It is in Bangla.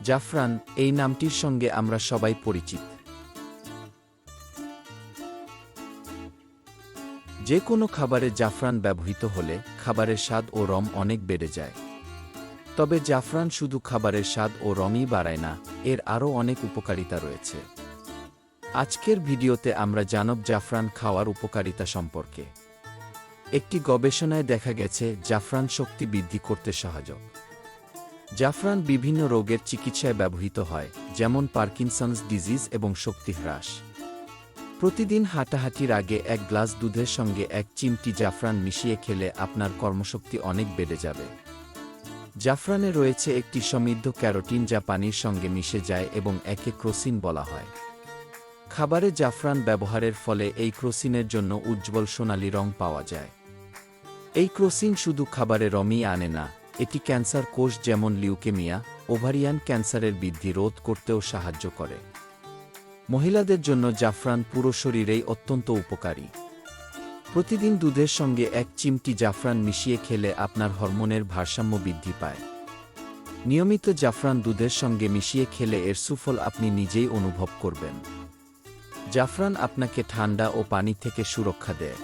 জাফরান, এই নামটির সঙ্গে আমরা সবাই পরিচিত। যে কোনো খাবারে জাফরান ব্যবহৃত হলে খাবারের স্বাদ ও রং অনেক বেড়ে যায়। তবে জাফরান শুধু খাবারের স্বাদ ও রঙই বাড়ায় না, এর আরও অনেক উপকারিতা রয়েছে। আজকের ভিডিওতে আমরা জানব জাফরান খাওয়ার উপকারিতা সম্পর্কে। একটি গবেষণায় দেখা গেছে জাফরান শক্তি বৃদ্ধি করতে সহায়ক। জাফরান বিভিন্ন রোগের চিকিৎসায় ব্যবহৃত হয়, যেমন পার্কিনসন্স ডিজিজ এবং শক্তি হ্রাস। প্রতিদিন হাঁটাহাঁটির আগে 1 গ্লাস দুধের সঙ্গে 1 চিমটি জাফরান মিশিয়ে খেলে আপনার কর্মশক্তি অনেক বেড়ে যাবে। জাফরানে রয়েছে একটি সমৃদ্ধ ক্যারোটিন যা পানির সঙ্গে মিশে যায় এবং একে ক্রোসিন বলা হয়। খাবারে জাফরান ব্যবহারের ফলে এই ক্রোসিনের জন্য উজ্জ্বল সোনালী রং পাওয়া যায়। এই ক্রোসিন শুধু খাবারে রঙই আনে না, এটি ক্যান্সার কোষ যেমন লিউকেমিয়া, ওভারিয়ান ক্যান্সারের বৃদ্ধি রোধ করতেও সাহায্য করে। মহিলাদের জন্য জাফরান পুরো শরীরেই অত্যন্ত উপকারী। প্রতিদিন দুধের সঙ্গে 1 চিমটি জাফরান মিশিয়ে খেলে আপনার হরমোনের ভারসাম্য বৃদ্ধি পায়। নিয়মিত জাফরান দুধের সঙ্গে মিশিয়ে খেলে এর সুফল আপনি নিজেই অনুভব করবেন। জাফরান আপনাকে ঠান্ডা ও পানি থেকে সুরক্ষা দেয়।